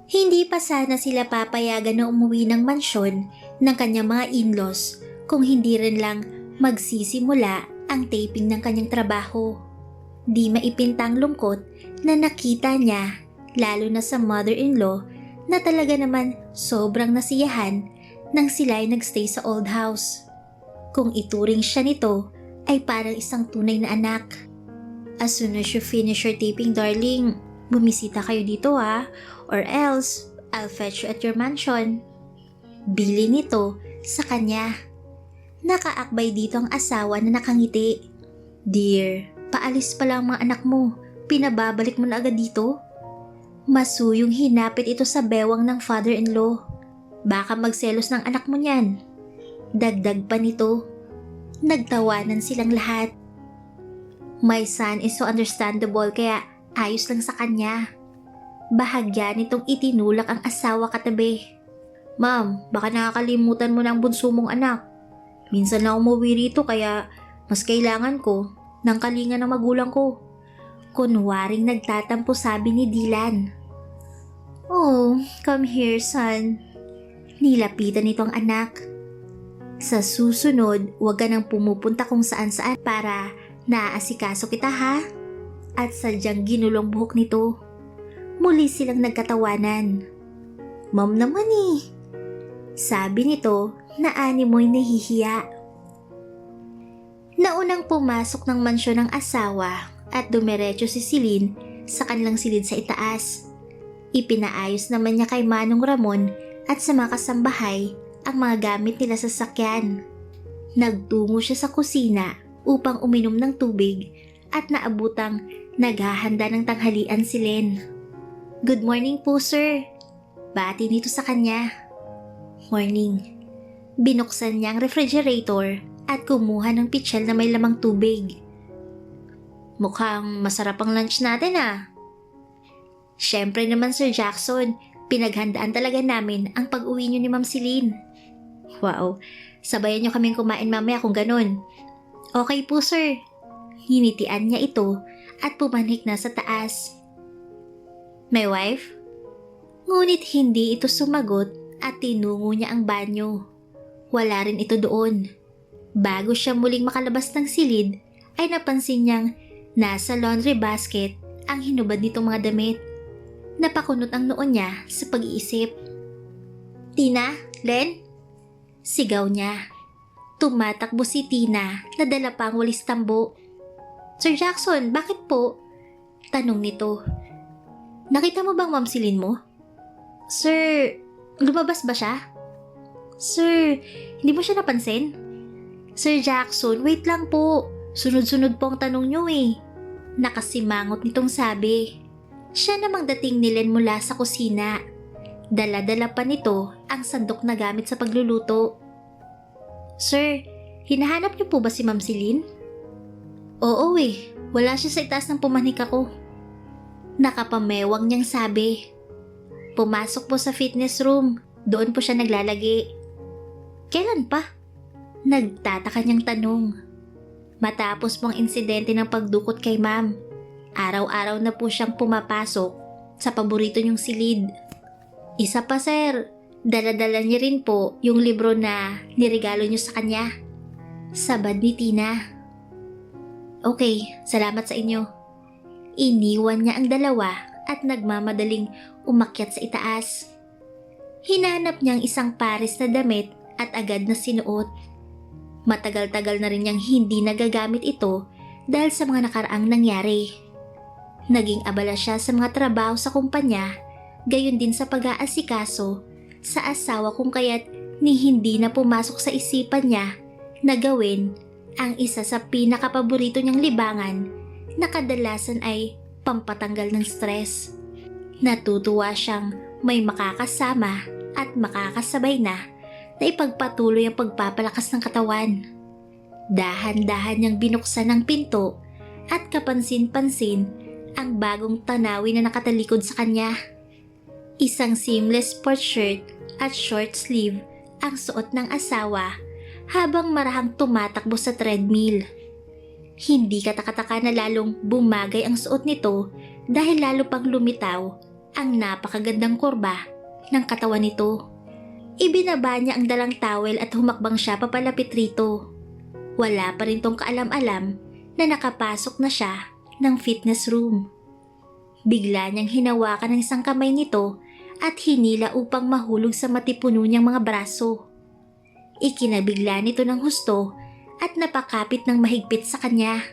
Hindi pa sana sila papayagan na umuwi ng mansyon ng kanyang mga in-laws kung hindi rin lang magsisimula ang taping ng kanyang trabaho. Di maipintang lungkot na nakita niya, lalo na sa mother-in-law, na talaga naman sobrang nasiyahan nang sila ay nagstay sa old house. Kung ituring siya nito ay parang isang tunay na anak. As soon as you finish your taping, darling, bumisita kayo dito ha, or else I'll fetch you at your mansion. Bili nito sa kanya. Nakaakbay dito ang asawa na nakangiti. Dear, paalis pa lang mga anak mo, pinababalik mo na agad dito? Masuyong hinapit ito sa bewang ng father-in-law. Baka magselos ng anak mo niyan. Dagdag pa nito. Nagtawanan silang lahat. My son is so understandable kaya ayos lang sa kanya. Bahagya nitong itinulak ang asawa katabi. Ma'am, baka nakakalimutan mo na ang bunso mong anak. Minsan na umuwi rito kaya mas kailangan ko ng kalinga ng magulang ko. Kunwaring nagtatampo sabi ni Dylan. Oh, come here son. Nilapitan nito ang anak. Sa susunod, huwag ka nang pumupunta kung saan-saan para naaasikaso kita ha? At sadyang ginulong buhok nito. Muli silang nagkatawanan. Ma'am naman eh. Sabi nito na animoy nahihiya. Naunang pumasok ng mansyon ng asawa at dumiretso si Celine sa kanilang silid sa itaas. Ipinaayos naman niya kay Manong Ramon at sa mga kasambahay ang mga gamit nila sa sasakyan. Nagtungo siya sa kusina upang uminom ng tubig at naabutang naghahanda ng tanghalian si Len. Good morning po sir. Bati nito sa kanya. Morning. Binuksan niya ang refrigerator at kumuha ng pitsyal na may lamang tubig. Mukhang masarap ang lunch natin ah. Siyempre naman Sir Jackson, pinaghandaan talaga namin ang pag-uwi niyo ni Ma'am Celine. Wow, sabayan niyo kaming kumain mamaya kung ganun. Okay po sir. Hinitian niya ito at pumanik na sa taas. My wife? Ngunit hindi ito sumagot at tinungo niya ang banyo. Wala rin ito doon. Bago siya muling makalabas ng silid, ay napansin niyang nasa laundry basket ang hinubad nitong mga damit. Napakunot ang noon niya sa pag-iisip. Tina? Len? Sigaw niya. Tumatakbo si Tina na dala pa ang walis tambo. Sir Jackson, bakit po? Tanong nito. Nakita mo bang Ma'am Celine mo? Sir, lumabas ba siya? Sir, hindi mo siya napansin? Sir Jackson, wait lang po. Sunod-sunod po ang tanong niyo eh. Nakasimangot nitong sabi. Siya namang dating ni Len mula sa kusina. Dala-dala pa nito ang sandok na gamit sa pagluluto. Sir, hinahanap niyo po ba si Ma'am Celine? Oo eh, wala siya sa itaas ng pumanik ako. Nakapamewang niyang sabi. Pumasok po sa fitness room, doon po siya naglalagi. Kailan pa? Nagtataka niyang tanong. Matapos pong insidente ng pagdukot kay Ma'am, araw-araw na po siyang pumapasok sa paborito niyong silid. Isa pa sir, dala-dala niya rin po yung libro na niregalo niyo sa kanya. Sabad ni Tina. Okay, salamat sa inyo. Iniwan niya ang dalawa at nagmamadaling umakyat sa itaas. Hinanap niya ang isang pares na damit at agad na sinuot. Matagal-tagal na rin niyang hindi nagagamit ito dahil sa mga nakaraang nangyari. Naging abala siya sa mga trabaho sa kumpanya, gayon din sa pag-aasikaso sa asawa kung kaya't ni hindi na pumasok sa isipan niya na gawin ang isa sa pinakapaborito niyang libangan na kadalasan ay pampatanggal ng stress. Natutuwa siyang may makakasama at makakasabay na ipagpatuloy ang pagpapalakas ng katawan. Dahan-dahan niyang binuksan ang pinto at kapansin-pansin ang bagong tanawin na nakatalikod sa kanya. Isang seamless sport shirt at short sleeve ang suot ng asawa habang marahang tumatakbo sa treadmill. Hindi katakataka na lalong bumagay ang suot nito dahil lalo pang lumitaw ang napakagandang kurba ng katawan nito. Ibinaba niya ang dalang towel at humakbang siya papalapit rito. Wala pa rin tong kaalam-alam na nakapasok na siya ng fitness room. Bigla niyang hinawakan ng isang kamay nito at hinila upang mahulog sa matipuno niyang mga braso. Ikinabigla nito ng husto at napakapit ng mahigpit sa kanya.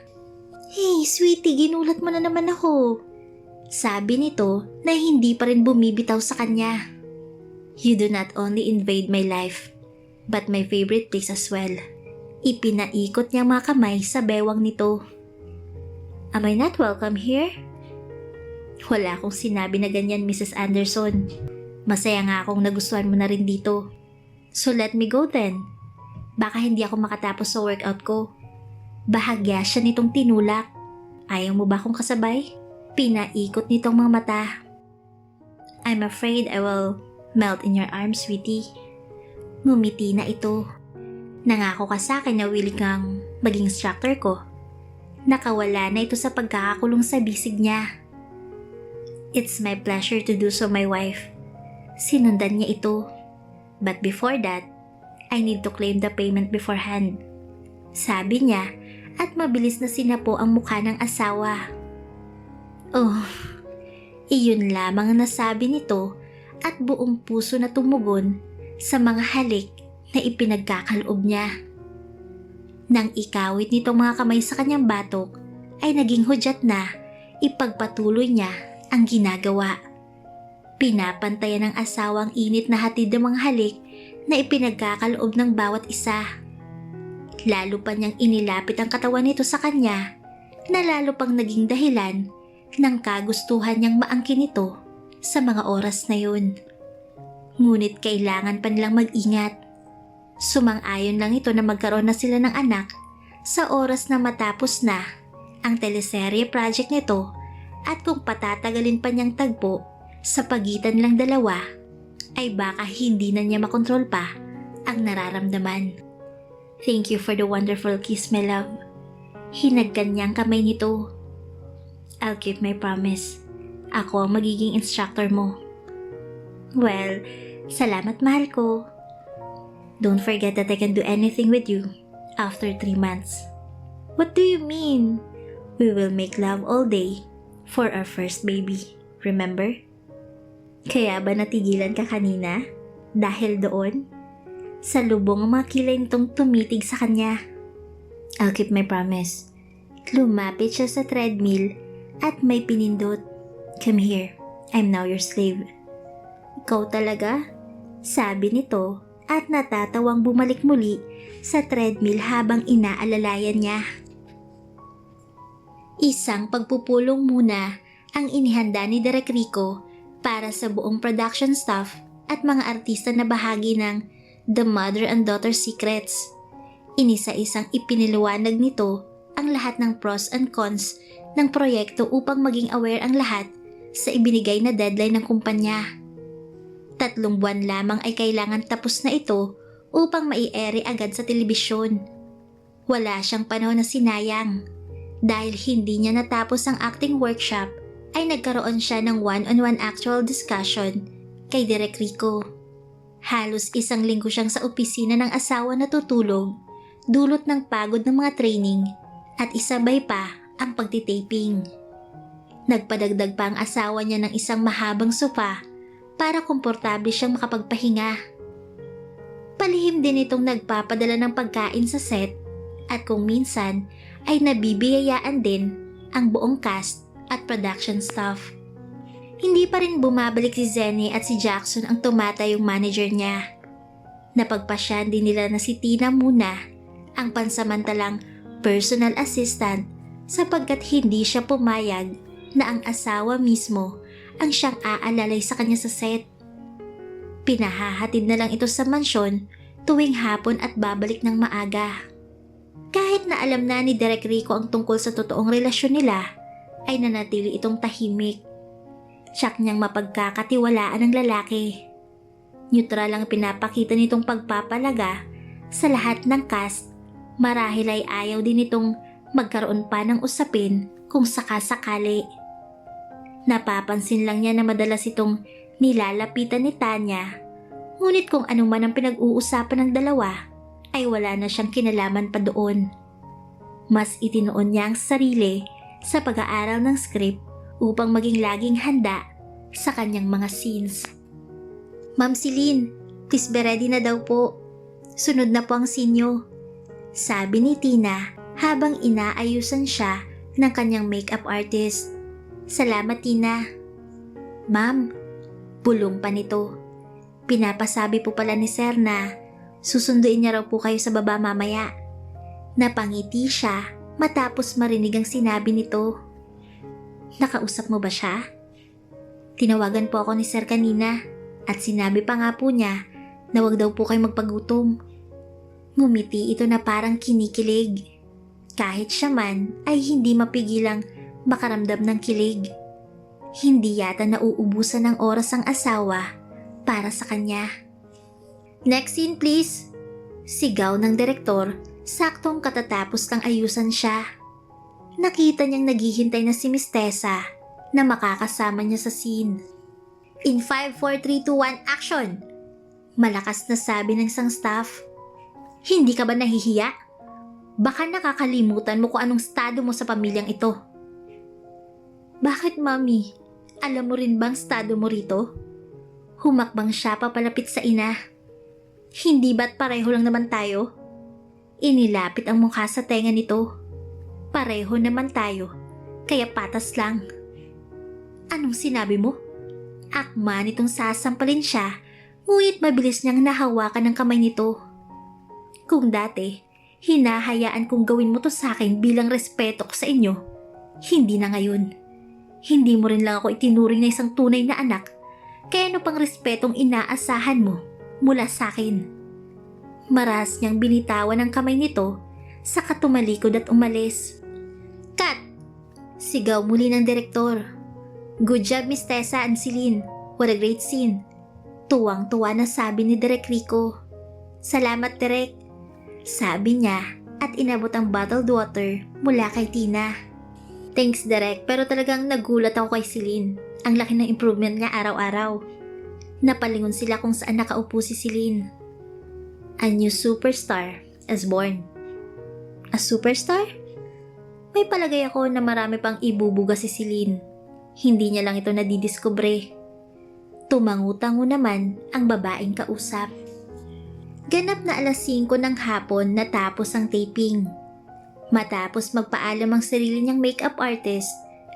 "Hey, sweetie, ginulat mo na naman ako," sabi nito na hindi pa rin bumibitaw sa kanya. "You do not only invade my life, but my favorite place as well." Ipinaikot niya mga kamay sa bewang nito. "Am I not welcome here?" "Wala akong sinabi na ganyan, Mrs. Anderson. Masaya nga akong nagustuhan mo na rin dito. So let me go then. Baka hindi ako makatapos sa workout ko." Bahagya siya nitong tinulak. "Ayaw mo ba akong kasabay?" Pinaikot nitong mga mata. "I'm afraid I will melt in your arms, sweetie." Ngumiti na ito. "Nangako ka sa akin na willing kang maging instructor ko." Nakawala na ito sa pagkakakulong sa bisig niya. "It's my pleasure to do so, my wife." Sinundan niya ito. "But before that, I need to claim the payment beforehand," sabi niya at mabilis na sinapo ang mukha ng asawa. Oh, iyon lamang ang nasabi nito at buong puso na tumugon sa mga halik na ipinagkakaloob niya. Nang ikawit nitong mga kamay sa kanyang batok, ay naging hudyat na ipagpatuloy niya ang ginagawa. Pinapantayan ng asawa ang init na hatid ng mga halik na ipinagkakaloob ng bawat isa. Lalo pa niyang inilapit ang katawan nito sa kanya na lalo pang naging dahilan ng kagustuhan niyang maangkin ito sa mga oras na yun. Ngunit kailangan pa nilang mag-ingat. Sumang-ayon lang ito na magkaroon na sila ng anak sa oras na matapos na ang teleserye project nito at kung patatagalin pa niyang tagpo sa pagitan lang dalawa ay baka hindi na niya makontrol pa ang nararamdaman. "Thank you for the wonderful kiss, my love." Hinagkan niya ang kamay nito. "I'll keep my promise. Ako ang magiging instructor mo." "Well, salamat mahal ko. Don't forget that I can do anything with you after 3 months. "What do you mean?" "We will make love all day for our first baby. Remember?" Kaya ba natigilan ka kanina? Dahil doon? Sa lubong ang mga kilay nitong tumitig sa kanya. "I'll keep my promise." Lumapit siya sa treadmill at may pinindot. "Come here. I'm now your slave." "Ikaw talaga?" sabi nito at natatawang bumalik muli sa treadmill habang inaalalayan niya. Isang pagpupulong muna ang inihanda ni Direk Rico para sa buong production staff at mga artista na bahagi ng The Mother and Daughter Secrets. Inisa-isang ipiniliwanag nito ang lahat ng pros and cons ng proyekto upang maging aware ang lahat sa ibinigay na deadline ng kumpanya. 3 buwan lamang ay kailangan tapos na ito upang mai-ere agad sa telebisyon. Wala siyang panahon na sinayang. Dahil hindi niya natapos ang acting workshop, ay nagkaroon siya ng one-on-one actual discussion kay Direk Rico. Halos 1 linggo siyang sa opisina ng asawa na tutulog, dulot ng pagod ng mga training at isabay pa ang pagtitaping. Nagpadagdag pa ang asawa niya ng isang mahabang sofa para komportable siyang makapagpahinga. Palihim din itong nagpapadala ng pagkain sa set at kung minsan ay nabibiyayaan din ang buong cast at production staff. Hindi pa rin bumabalik si Zenny at si Jackson ang tumatayong manager niya. Napagpasyan din nila na si Tina muna ang pansamantalang personal assistant sapagkat hindi siya pumayag na ang asawa mismo ang siyang aalalay sa kanya sa set. Pinahahatid na lang ito sa mansyon tuwing hapon at babalik ng maaga. Kahit na alam na ni Direk Rico ang tungkol sa totoong relasyon nila, ay nanatili itong tahimik. Tiyak niyang mapagkakatiwalaan ng lalaki. Neutral ang pinapakita nitong pagpapalaga Sa lahat ng cast, marahil ay ayaw din itong magkaroon pa ng usapin kung sakasakali. Napapansin lang niya na madalas itong nilalapitan ni Tanya, ngunit kung anong man ang pinag-uusapan ng dalawa ay wala na siyang kinalaman pa doon. Mas itinoon niya ang sarili sa pag-aaral ng script upang maging laging handa sa kanyang mga scenes. Ma'am Celine, please be ready na daw po. Sunod na po ang scene niyo, sabi ni Tina habang inaayusan siya ng kanyang makeup artist. Salamat, Tina. Ma'am, bulong pa nito. Pinapasabi po pala ni Sir na susunduin niya raw po kayo sa baba mamaya. Napangiti siya matapos marinig ang sinabi nito. Nakausap mo ba siya? Tinawagan po ako ni Sir kanina at sinabi pa nga po niya na wag daw po kayo magpagutom. Ngumiti ito na parang kinikilig. Kahit siya man ay hindi mapigilang makaramdam ng kilig. Hindi yata nauubusan ng oras ang asawa para sa kanya. Next scene please. Sigaw ng direktor saktong katatapos lang ayusan siya. Nakita niyang naghihintay na si Miss Tessa na makakasama niya sa scene. In 5, 4, 3, 2, 1, action! Malakas na sabi ng isang staff. Hindi ka ba nahihiya? Baka nakakalimutan mo kung anong estado mo sa pamilyang ito. Bakit, Mami? Alam mo rin bang estado mo rito? Humakbang siya papalapit sa ina. Hindi ba't pareho lang naman tayo? Inilapit ang mukha sa tenga nito. Pareho naman tayo, kaya patas lang. Anong sinabi mo? Akma nitong sasampalin siya, ngunit mabilis niyang nahawakan ng kamay nito. Kung dati, hinahayaan kong gawin mo to sa akin bilang respeto ko sa inyo, hindi na ngayon. Hindi mo rin lang ako itinuring na isang tunay na anak, kaya ano pang respetong inaasahan mo mula sa akin? Maras niyang binitawan ang kamay nito, saka tumalikod at umalis. Cut! Sigaw muli ng direktor. Good job, Miss Tessa and Celine. What a great scene. Tuwang-tuwa na sabi ni Direk Rico. Salamat, Direk. Sabi niya at inabot ang bottled water mula kay Tina. Thanks, Direk, pero talagang nagulat ako kay Celine. Ang laki ng improvement niya araw-araw. Napalingon sila kung saan nakaupo si Celine. A new superstar is born. A superstar? May palagay ako na marami pang ibubuga si Celine. Hindi niya lang ito nadidiskubre. Tumangutango naman ang babaeng kausap. Ganap na 5:00 ng hapon natapos ang taping. Matapos magpaalam ang sarili niyang makeup artist,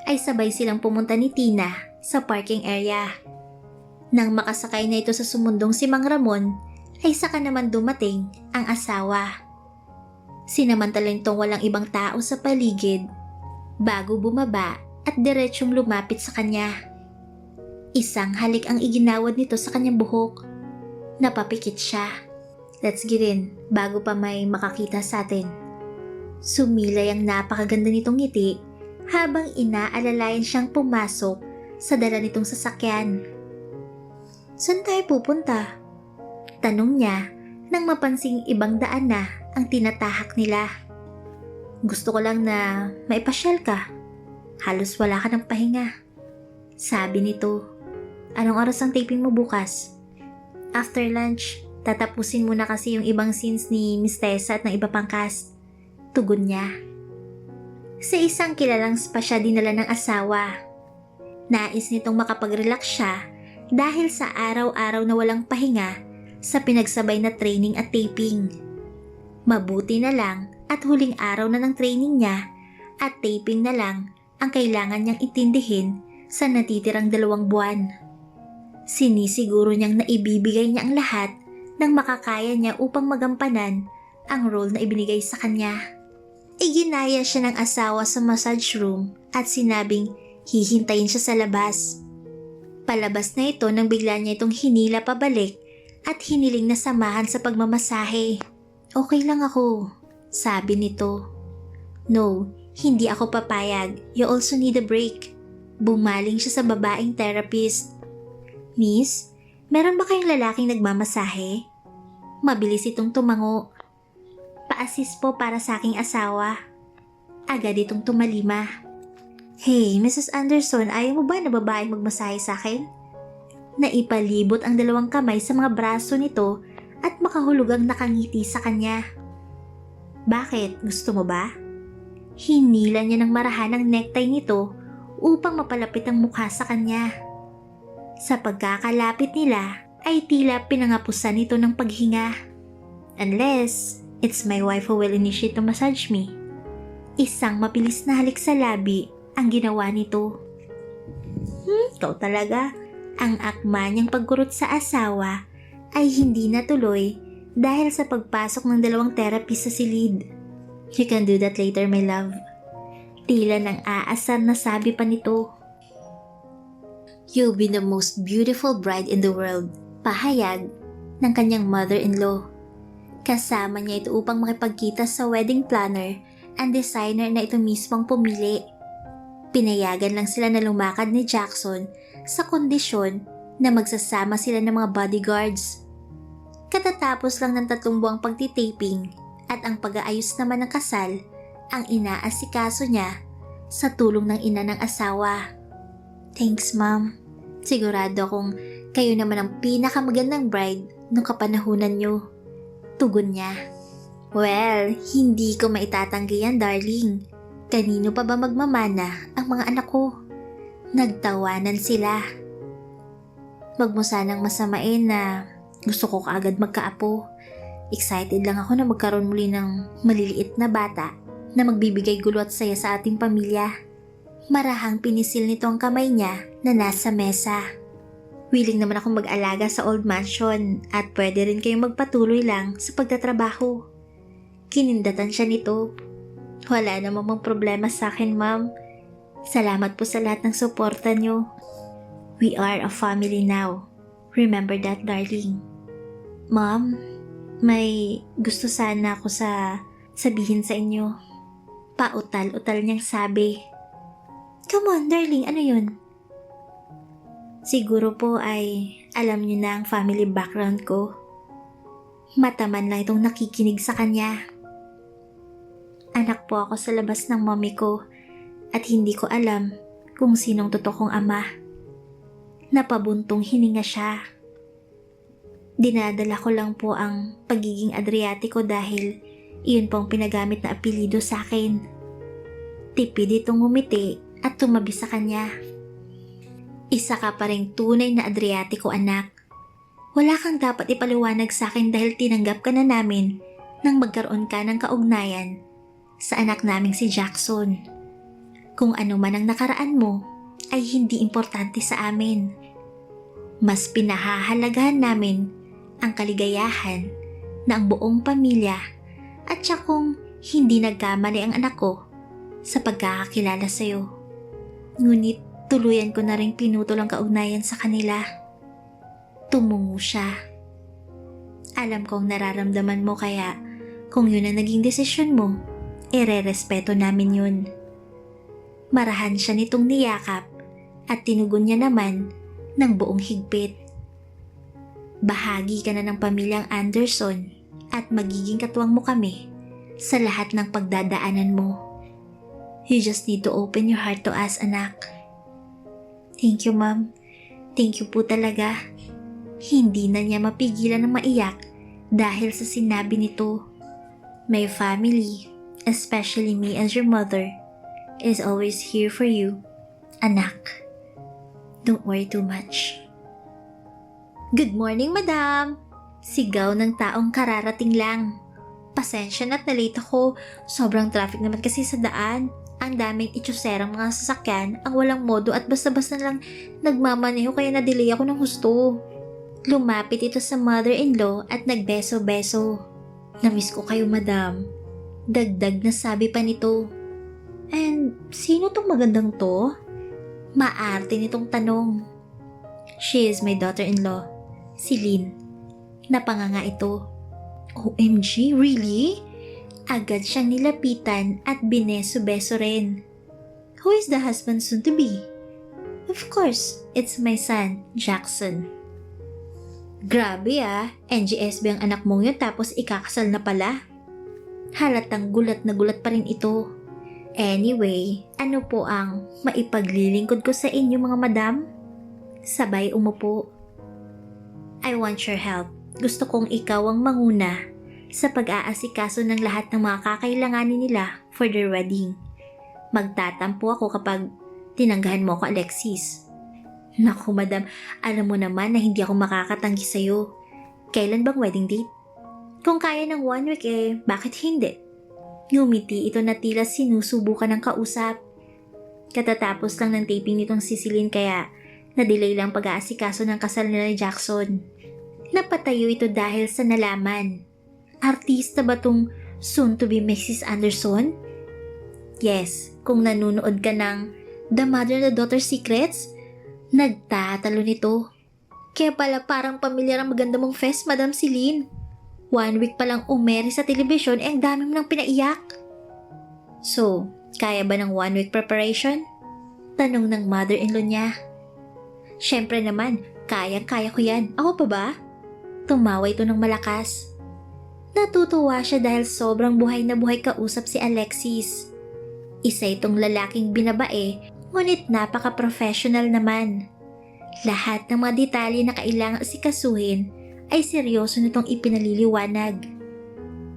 ay sabay silang pumunta ni Tina sa parking area. Nang makasakay na ito sa sumundong si Mang Ramon, ay saka naman dumating ang asawa. Sinamantala nitong walang ibang tao sa paligid, bago bumaba at diretsyong lumapit sa kanya. Isang halik ang iginawad nito sa kanyang buhok. Napapikit siya. Let's get in bago pa may makakita sa atin. Sumilay ang napakaganda nitong ngiti habang inaalalayan siyang pumasok sa dala nitong sasakyan. Saan tayo pupunta? Tanong niya nang mapansing ibang daan na ang tinatahak nila. Gusto ko lang na maipasyal ka. Halos wala ka ng pahinga. Sabi nito. Anong oras ang taping mo bukas? After lunch, tatapusin mo na kasi yung ibang scenes ni Miss Tessa at ng iba pang cast. Tugon niya. Sa isang kilalang spa siya dinala ng asawa. Nais nitong makapag-relax siya dahil sa araw-araw na walang pahinga sa pinagsabay na training at taping. Mabuti na lang at huling araw na ng training niya at taping na lang ang kailangan niyang intindihin sa natitirang 2 buwan. Sinisiguro niyang naibibigay niya ang lahat ng makakaya niya upang magampanan ang role na ibinigay sa kanya. Iginaya siya ng asawa sa massage room at sinabing hihintayin siya sa labas. Palabas na ito nang bigla niya itong hinila pabalik at hiniling na samahan sa pagmamasahe. Okay lang ako, sabi nito. No, hindi ako papayag. You also need a break. Bumaling siya sa babaeng therapist. Miss, meron ba kayong lalaking nagmamasahe? Mabilis itong tumango. pa-assist po para sa aking asawa. Agad itong tumalima. Hey, Mrs. Anderson, ayaw mo ba na babaeng magmasahe sa akin? Naipalibot ang dalawang kamay sa mga braso nito at makahulugang nakangiti sa kanya. Bakit? Gusto mo ba? Hinila niya ng marahan ang necktie nito upang mapalapit ang mukha sa kanya. Sa pagkakalapit nila ay tila pinangapusan nito ng paghinga. Unless it's my wife who will initiate to massage me. Isang mabilis na halik sa labi ang ginawa nito. Ikaw talaga. Ang akma niyang pagkurot sa asawa ay hindi natuloy dahil sa pagpasok ng dalawang therapist sa silid. You can do that later, my love. Tila nang aasar na sabi pa nito. You'll be the most beautiful bride in the world, pahayag ng kanyang mother-in-law. Kasama niya ito upang makipagkita sa wedding planner and designer na ito mismong pumili. Pinayagan lang sila na lumakad ni Jackson sa kondisyon na magsasama sila ng mga bodyguards. Katatapos lang ng 3 buwang pagtitaping at ang pag-aayos naman ng kasal ang inaasikaso niya sa tulong ng ina ng asawa. Thanks, ma'am. Sigurado akong kayo naman ang pinakamagandang bride nung kapanahunan niyo. Tugon niya. Well, hindi ko maitatanggi yan, darling. Kanino pa ba magmamana ang mga anak ko? Nagtawanan sila. Wag mo sanang masamain na gusto ko kaagad magkaapo. Excited lang ako na magkaroon muli ng maliliit na bata na magbibigay gulo at saya sa ating pamilya. Marahang pinisil nito ang kamay niya na nasa mesa. Willing naman akong mag-alaga sa old mansion at pwede rin kayong magpatuloy lang sa pagtatrabaho. Kinindatan siya nito. Wala namang problema sa akin, ma'am. Salamat po sa lahat ng suporta niyo. We are a family now. Remember that, darling. Mom, may gusto sana ako sabihin sa inyo. Pautal-utal niyang sabi. Come on, darling, ano yun? Siguro po ay alam niyo na ang family background ko. Mataman lang itong nakikinig sa kanya. Anak po ako sa labas ng mommy ko at hindi ko alam kung sinong totoong ama. Napabuntong hininga siya. Dinadala ko lang po ang pagiging Adriatico dahil iyon pong pinagamit na apelido sa akin. Tipid itong ngumiti at tumabi sa kanya. Isa ka pa ring tunay na Adriatico, anak. Wala kang dapat ipaliwanag sa akin dahil tinanggap ka na namin nang magkaroon ka ng kaugnayan sa anak naming si Jackson. Kung ano man ang nakaraan mo ay hindi importante sa amin. Mas pinahahalagahan namin ang kaligayahan na ang buong pamilya at siya kung hindi nagkamali ang anak ko sa pagkakakilala sa'yo. Ngunit tuluyan ko na rin pinutol ang kaugnayan sa kanila. Tumungo siya. Alam kong nararamdaman mo kaya kung yun ang naging desisyon mo, ire-respeto namin yun. Marahan siya nitong niyakap at tinugon niya naman ng buong higpit. Bahagi ka na ng pamilyang Anderson at magiging katuwang mo kami sa lahat ng pagdadaanan mo. You just need to open your heart to us, anak. Thank you, ma'am. Thank you po talaga. Hindi na niya mapigilan ng maiyak dahil sa sinabi nito. My family, especially me as your mother, is always here for you, anak. Don't worry too much. Good morning, madam! Sigaw ng taong kararating lang. Pasensya na't na-late ako. Sobrang traffic naman kasi sa daan. Ang daming itsuserang mga sasakyan, ang walang modo at basta-basta lang nagmamaneho kaya na-delay ako ng husto. Lumapit ito sa mother-in-law at nagbeso-beso. Namiss ko kayo, madam. Dagdag na sabi pa nito. And sino tong magandang to? Maarte nitong tanong. She is my daughter-in-law, si Lynn. Napanganga ito. OMG, really? Agad siyang nilapitan at bineso-beso rin. Who is the husband soon to be? Of course, it's my son, Jackson. Grabe NGSB ang anak mong yun tapos ikakasal na pala. Halatang gulat na gulat pa rin ito. Anyway, ano po ang maipaglilingkod ko sa inyo mga madam? Sabay umupo. I want your help. Gusto kong ikaw ang manguna sa pag-aasikaso ng lahat ng mga kakailanganin nila for their wedding. Magtatampo ako kapag tinanggahan mo ako, Alexis. Naku madam, alam mo naman na hindi ako makakatanggi sa'yo. Kailan bang wedding date? Kung kaya ng 1 week bakit hindi? Ngumiti ito na tila sinusubukan ng kausap. Katatapos lang ng taping nitong si Celine kaya na-delay lang pag-aasikaso ng kasal nila ni Jackson. Napatayo ito dahil sa nalaman. Artista ba tong soon to be Mrs. Anderson? Yes, kung nanunood ka ng The Mother and the Daughter Secrets, nagtatalo nito. Kaya pala parang pamilyar ang maganda mong fest, Madam Celine. 1 week pa lang umere sa telebisyon ang dami mo nang pinaiyak. So, kaya ba ng 1 week preparation? Tanong ng mother-in-law niya. Syempre naman, kaya ko yan. Ako pa ba? Tumawa ito ng malakas. Natutuwa siya dahil sobrang buhay na buhay kausap si Alexis. Isa itong lalaking binabae, ngunit napaka-professional naman. Lahat ng mga detalye na kailangang asikasuhin ay seryoso nitong ipinaliliwanag.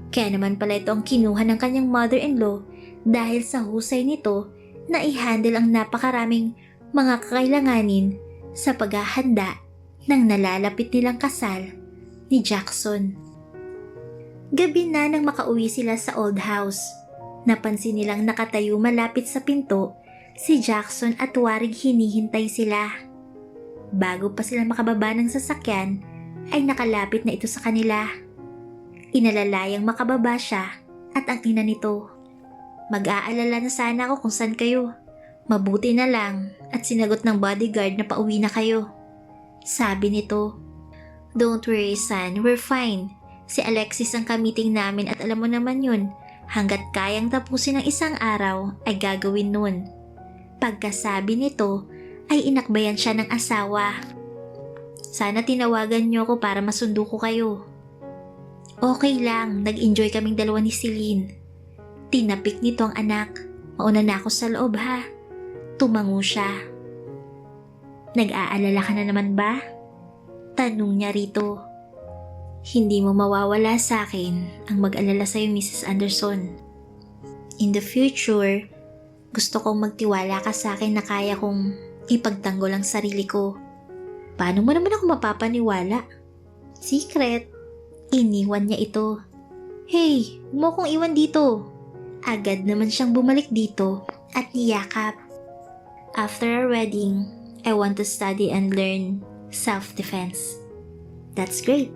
Kaya naman pala ito ang kinuha ng kanyang mother-in-law dahil sa husay nito na i-handle ang napakaraming mga kakailanganin sa paghahanda ng nalalapit nilang kasal ni Jackson. Gabi na nang makauwi sila sa old house. Napansin nilang nakatayo malapit sa pinto si Jackson at warig hinihintay sila. Bago pa sila makababa ng sasakyan, ay nakalapit na ito sa kanila. Inalalayang makababa siya at ang ina nito. Mag-aalala na sana ako kung saan kayo. Mabuti na lang at sinagot ng bodyguard na pauwi na kayo. Sabi nito. Don't worry son, we're fine. Si Alexis ang kamiting namin at alam mo naman yun, hanggat kayang tapusin ng isang araw ay gagawin nun. Pagkasabi nito ay inakbayan siya ng asawa. Sana tinawagan niyo ako para masundo ko kayo. Okay lang, nag-enjoy kaming dalawa ni Celine. Tinapik nito ang anak. Mauna na ako sa loob ha. Tumango siya. Nag-aalala ka na naman ba? Tanong niya rito. Hindi mo mawawala sa akin ang mag-alala sa'yo, Mrs. Anderson. In the future, gusto kong magtiwala ka sa akin na kaya kong ipagtanggol ang sarili ko. Paano mo naman ako mapapaniwala? Secret. Iniwan niya ito. Hey, huwag mo kong iwan dito. Agad naman siyang bumalik dito at niyakap. After our wedding, I want to study and learn self-defense. That's great.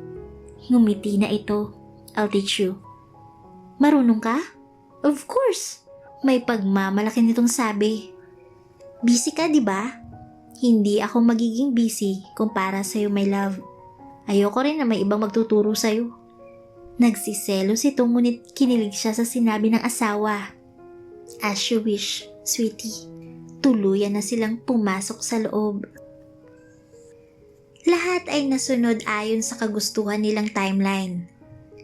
Ngumiti na ito. I'll teach you. Marunong ka? Of course. May pagmamalaki nitong sabi. Busy ka, di ba? Hindi ako magiging busy kung para sa'yo, my love. Ayoko rin na may ibang magtuturo sa'yo. Nagsiselos ito ngunit kinilig siya sa sinabi ng asawa. As you wish, sweetie. Tuluyan na silang pumasok sa loob. Lahat ay nasunod ayon sa kagustuhan nilang timeline.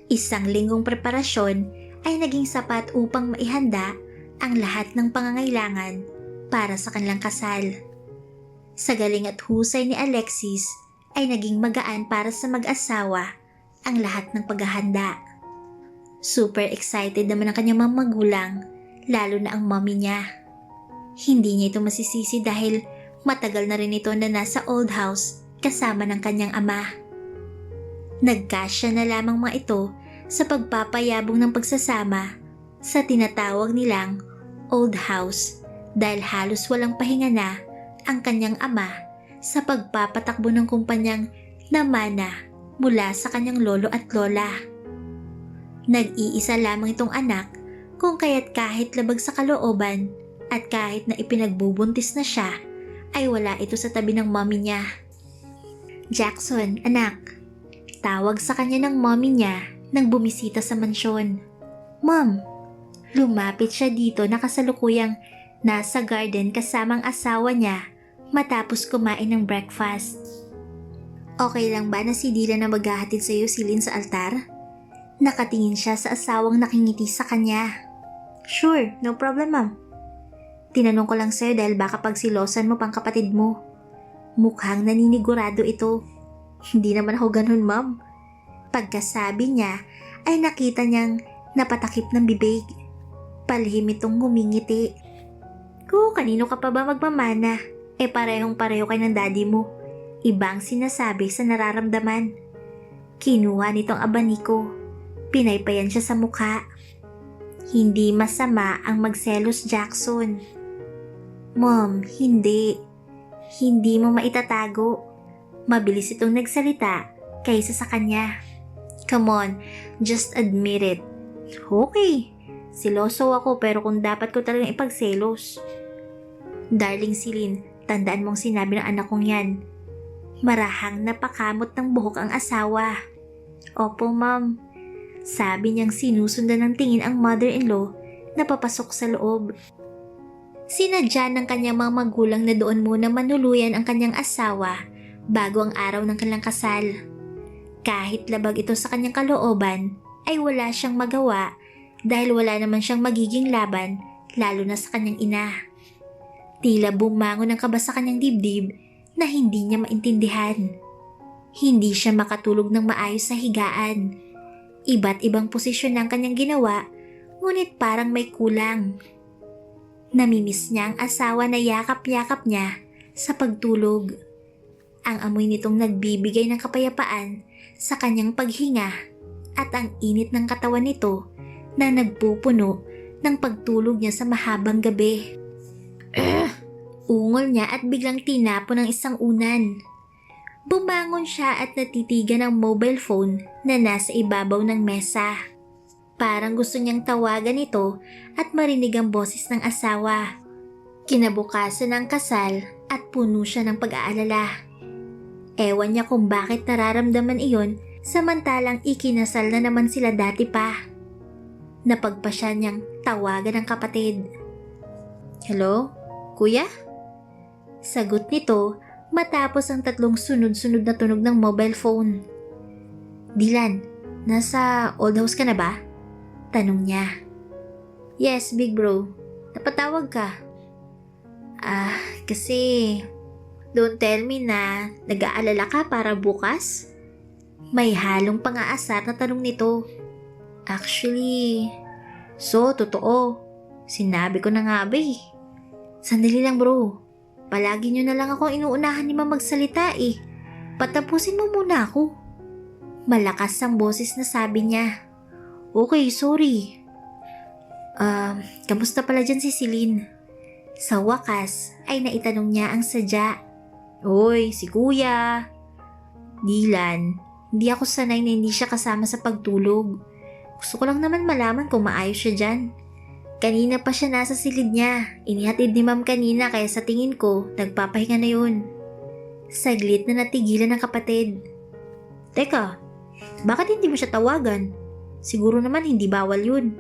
1 linggong preparasyon ay naging sapat upang maihanda ang lahat ng pangangailangan para sa kanilang kasal. Sa galing at husay ni Alexis ay naging magaan para sa mag-asawa ang lahat ng paghahanda. Super excited naman ang kanyang mga magulang, lalo na ang mommy niya. Hindi niya ito masisisi dahil matagal na rin ito na nasa old house kasama ng kanyang ama. Nagkasya na lamang mga ito sa pagpapayabong ng pagsasama sa tinatawag nilang old house dahil halos walang pahinga na ang kanyang ama sa pagpapatakbo ng kumpanyang namana mula sa kanyang lolo at lola. Nag-iisa lamang itong anak kung kaya't kahit labag sa kalooban at kahit na ipinagbubuntis na siya ay wala ito sa tabi ng mommy niya. Jackson, anak. Tawag sa kanya ng mommy niya nang bumisita sa mansyon. Mom, lumapit siya dito na kasalukuyang nasa garden kasamang asawa niya matapos kumain ng breakfast. Okay lang ba na si Dylan na maghahatid sa iyo silin sa altar? Nakatingin siya sa asawang nakingiti sa kanya. Sure, no problem ma'am. Tinanong ko lang sa'yo dahil baka pagsilosan mo pang kapatid mo. Mukhang naninigurado ito. Hindi naman ako ganun ma'am. Pagkasabi niya ay nakita niyang napatakip ng bibig. Palihim itong humingiti. Kanino ka pa ba magmamana? Parehong pareho kay ng daddy mo. Ibang sinasabi sa nararamdaman. Kinuha nitong abaniko. Pinaypayan siya sa mukha. Hindi masama ang magselos, Jackson. Mom, hindi. Hindi mo maitatago. Mabilis itong nagsalita kaysa sa kanya. Come on, just admit it. Okay, siloso ako pero kung dapat ko talagang ipagselos. Darling Celine, tandaan mong sinabi ng anak kong yan. Marahang napakamot ng buhok ang asawa. Opo, ma'am. Sabi niyang sinusundan ng tingin ang mother-in-law na papasok sa loob. Sinadya ng kanyang mga magulang na doon muna manuluyan ang kanyang asawa bago ang araw ng kanilang kasal. Kahit labag ito sa kanyang kalooban, ay wala siyang magawa dahil wala naman siyang magiging laban lalo na sa kanyang ina. Tila bumangon ang kaba sa kanyang dibdib na hindi niya maintindihan. Hindi siya makatulog ng maayos sa higaan. Iba't ibang posisyon ang kanyang ginawa, ngunit parang may kulang. Namimiss niya ang asawa na yakap-yakap niya sa pagtulog. Ang amoy nitong nagbibigay ng kapayapaan sa kanyang paghinga at ang init ng katawan nito na nagpupuno ng pagtulog niya sa mahabang gabi. Ungol niya at biglang tinapon ng isang unan. Bumangon siya at natitigan ng mobile phone na nasa ibabaw ng mesa. Parang gusto niyang tawagan ito at marinig ang boses ng asawa. Kinabukasan ng kasal at puno siya ng pag-aalala. Ewan niya kung bakit nararamdaman iyon samantalang ikinasal na naman sila dati pa. Napagpasya niyang tawagan ng kapatid. Hello, kuya? Sagot nito matapos ang 3 sunod-sunod na tunog ng mobile phone. Dylan, nasa old house ka na ba? Tanong niya. Yes, big bro. Napatawag ka. Kasi don't tell me na nag-aalala ka para bukas? May halong pang-aasar na tanong nito. Actually, totoo. Sinabi ko na nga ba eh. Sandali lang bro. Palagi nyo na lang akong inuunahan ni ma'am magsalita eh. Patapusin mo muna ako. Malakas ang boses na sabi niya. Okay, sorry. Kamusta pala dyan si Celine? Sa wakas ay naitanong niya ang sadya. Oy, si kuya. Dylan, hindi ako sanay na hindi siya kasama sa pagtulog. Gusto ko lang naman malaman kung maayos siya dyan. Kanina pa siya nasa silid niya. Inihatid ni ma'am kanina kaya sa tingin ko, nagpapahinga na yun. Saglit na natigilan ng kapatid. Teka, bakit hindi mo siya tawagan? Siguro naman hindi bawal yun.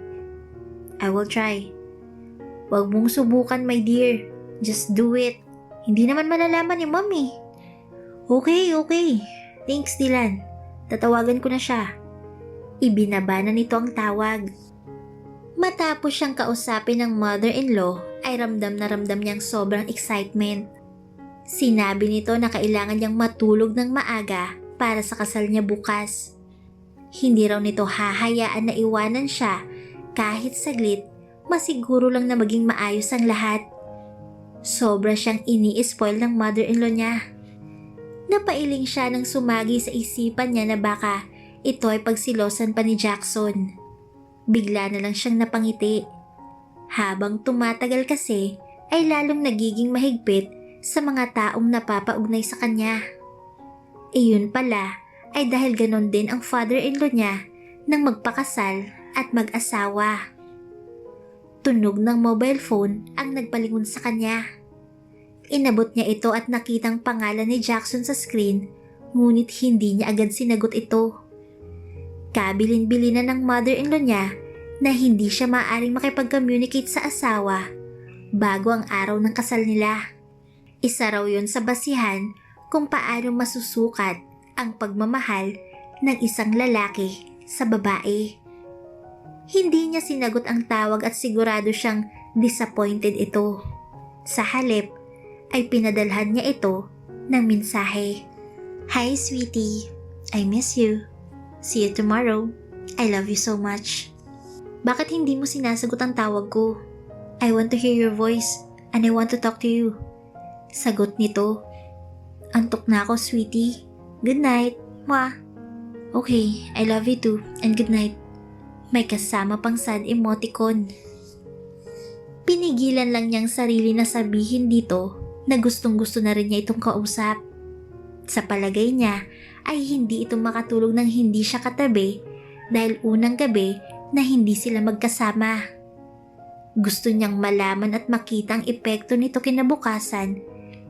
I will try. Huwag mong subukan my dear. Just do it. Hindi naman malalaman ni ma'am eh. Okay. Thanks Dylan. Tatawagan ko na siya. Ibinaba na nito ang tawag. Matapos siyang kausapin ng mother-in-law ay ramdam na ramdam niyang sobrang excitement. Sinabi nito na kailangan niyang matulog ng maaga para sa kasal niya bukas. Hindi raw nito hahayaan na iwanan siya kahit saglit, masiguro lang na maging maayos ang lahat. Sobra siyang ini-spoil ng mother-in-law niya. Napailing siya nang sumagi sa isipan niya na baka ito ay pagsilosan pa ni Jackson. Bigla na lang siyang napangiti. Habang tumatagal kasi ay lalong nagiging mahigpit sa mga taong napapaugnay sa kanya. Iyon pala ay dahil ganon din ang father-in-law niya nang magpakasal at mag-asawa. Tunog ng mobile phone ang nagpalingon sa kanya. Inabot niya ito at nakitang pangalan ni Jackson sa screen, ngunit hindi niya agad sinagot ito. Kabilin-bilin na ng mother-in-law niya na hindi siya maaaring makipag-communicate sa asawa bago ang araw ng kasal nila. Isa raw yun sa basihan kung paano masusukat ang pagmamahal ng isang lalaki sa babae. Hindi niya sinagot ang tawag at sigurado siyang disappointed ito. Sa halip ay pinadalhan niya ito ng mensahe. Hi sweetie, I miss you. See you tomorrow. I love you so much. Bakit hindi mo sinasagot ang tawag ko? I want to hear your voice and I want to talk to you. Sagot nito. Antok na ako sweetie. Good night. Mwah. Okay, I love you too and good night. May kasama pang sad emoticon. Pinigilan lang niyang sarili na sabihin dito na gustong-gusto na rin niya itong kausap. Sa palagay niya ay hindi ito makatulog nang hindi siya katabi dahil unang gabi na hindi sila magkasama. Gusto niyang malaman at makita ang epekto nito kinabukasan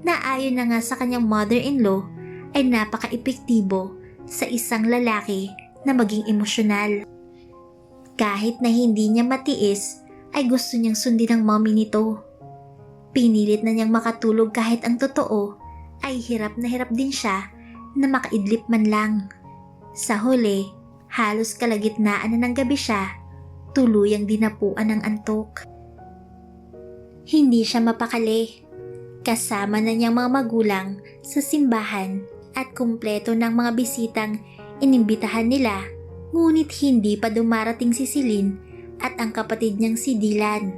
na ayon na nga sa kanyang mother-in-law ay napaka-epektibo sa isang lalaki na maging emosyonal. Kahit na hindi niya matiis, ay gusto niyang sundin ang mommy nito. Pinilit na niyang makatulog kahit ang totoo ay hirap na hirap din siya na makaidlip man lang. Sa huli, halos kalagitnaan na ng gabi siya, tuluyang dinapuan ng antok. Hindi siya mapakali. Kasama na niyang mga magulang sa simbahan at kumpleto ng mga bisitang inimbitahan nila. Ngunit hindi pa dumarating si Celine at ang kapatid niyang si Dylan.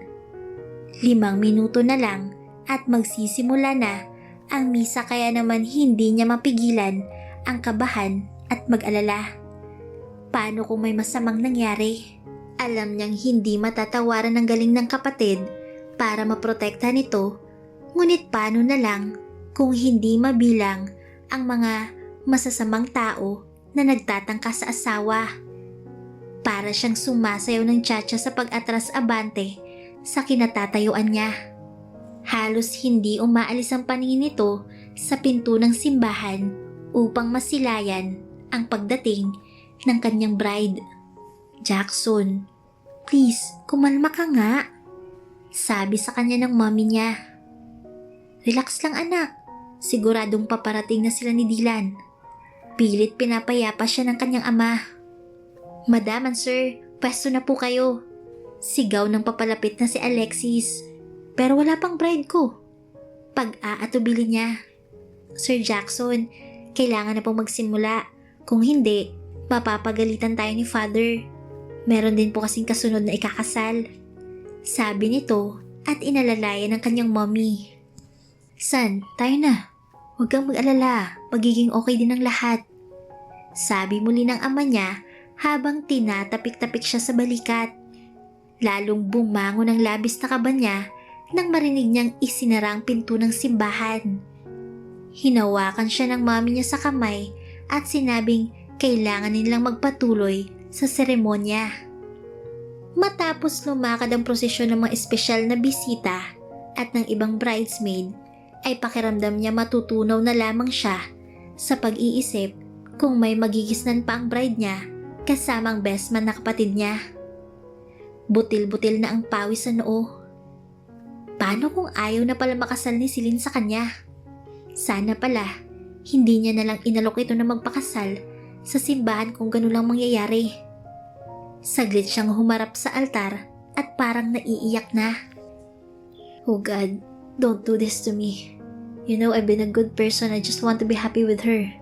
5 minuto na lang at magsisimula na ang misa kaya naman hindi niya mapigilan ang kabahan at mag-alala. Paano kung may masamang nangyari? Alam niyang hindi matatawaran ng galing ng kapatid para maprotekta nito, ngunit paano na lang kung hindi mabilang ang mga masasamang tao na nagtatangka sa asawa. Para siyang sumasayaw ng tsa-tsa sa pag-atras abante sa kinatatayuan niya. Halos hindi umaalis ang paningin nito sa pinto ng simbahan upang masilayan ang pagdating ng kanyang bride. Jackson, please, kumalma ka nga. Sabi sa kanya ng mommy niya. Relax lang anak, siguradong paparating na sila ni Dylan. Pilit pinapayapa siya ng kanyang ama. Madam and sir, pwesto na po kayo. Sigaw ng papalapit na si Alexis. Pero wala pang bride ko. Pag-aatubili niya. Sir Jackson, kailangan na pong magsimula. Kung hindi, mapapagalitan tayo ni Father. Meron din po kasing kasunod na ikakasal. Sabi nito at inalalayan ng kanyang mommy. Son, tayo na. Huwag kang mag-alala, magiging okay din ang lahat. Sabi muli ng ama niya habang tinatapik-tapik siya sa balikat. Lalong bumangon ang labis na kaba niya nang marinig niyang isinara ang pinto ng simbahan. Hinawakan siya ng mami niya sa kamay at sinabing kailangan nilang magpatuloy sa seremonya. Matapos lumakad ang prosesyon ng mga espesyal na bisita at ng ibang bridesmaid, ay pakiramdam niya matutunaw na lamang siya sa pag-iisip kung may magigisnan pa ang bride niya kasama ang best man na kapatid niya. Butil-butil na ang pawis sa noo. Paano kung ayaw na pala makasal ni Celine sa kanya? Sana pala, hindi niya na lang inalok ito na magpakasal sa simbahan kung gano'n lang mangyayari. Saglit siyang humarap sa altar at parang naiiyak na. Oh God, don't do this to me. You know I've been a good person. I just want to be happy with her.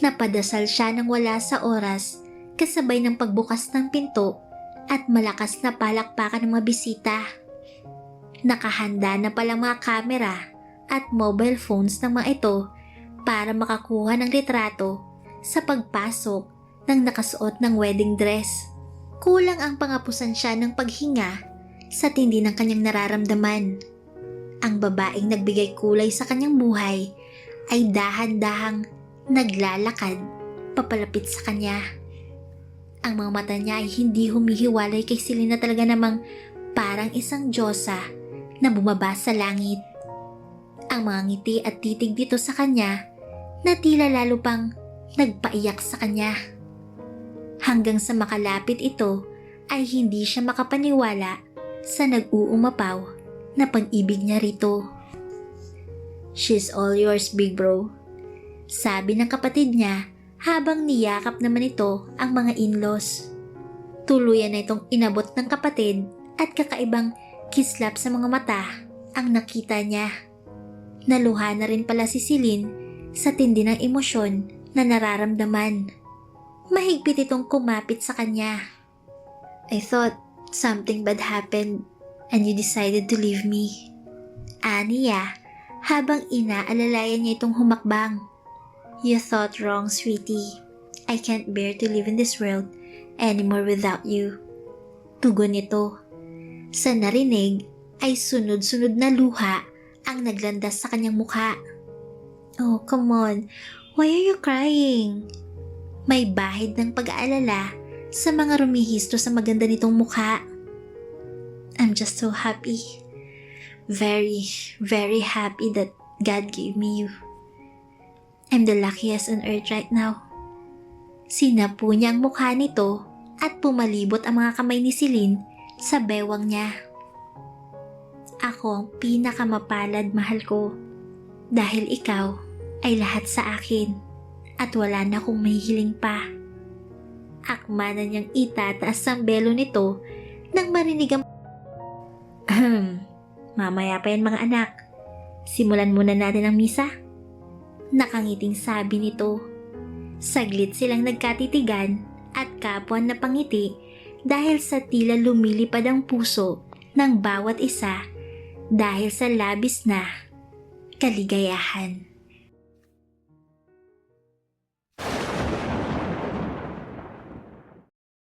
Napadasal siya nang wala sa oras kasabay ng pagbukas ng pinto at malakas na palakpakan ng mga bisita. Nakahanda na palang mga kamera at mobile phones ng mga ito para makakuha ng litrato sa pagpasok ng nakasuot ng wedding dress. Kulang ang pangapusan siya ng paghinga sa tindi ng kanyang nararamdaman. Ang babaeng nagbigay kulay sa kanyang buhay ay dahan-dahang naglalakad papalapit sa kanya. Ang mga mata niya ay hindi humihiwalay kay Celine na talaga namang parang isang diyosa na bumaba sa langit. Ang mga ngiti at titig dito sa kanya na tila lalo pang nagpaiyak sa kanya. Hanggang sa makalapit ito ay hindi siya makapaniwala sa nag-uumapaw na pag-ibig niya rito. She's all yours, big bro. Sabi ng kapatid niya habang niyakap naman ito ang mga in-laws. Tuluyan na itong inabot ng kapatid at kakaibang kislap sa mga mata ang nakita niya. Naluha na rin pala si Celine sa tindi ng emosyon na nararamdaman. Mahigpit itong kumapit sa kanya. I thought something bad happened and you decided to leave me. Aniya, habang inaalalayan niya itong humakbang. You thought wrong, sweetie. I can't bear to live in this world anymore without you. Tugon nito. Sa narinig ay sunod-sunod na luha ang naglandas sa kanyang mukha. Oh, come on. Why are you crying? May bahid ng pag-aalala sa mga rumihisto sa maganda nitong mukha. I'm just so happy. Very, very happy that God gave me you. I'm the luckiest on earth right now. Sinapu niya ang mukha nito at pumalibot ang mga kamay ni Celine sa bewang niya. Ako ang pinakamapalad, mahal ko. Dahil ikaw ay lahat sa akin at wala na akong mahihiling pa. Akma na niyang itataas ang belo nito nang marinig ang Mamaya pa yan mga anak. Simulan muna natin ang misa. Nakangiting sabi nito. Saglit silang nagkatitigan at kapwa na pangiti dahil sa tila lumilipad ang puso ng bawat isa dahil sa labis na kaligayahan.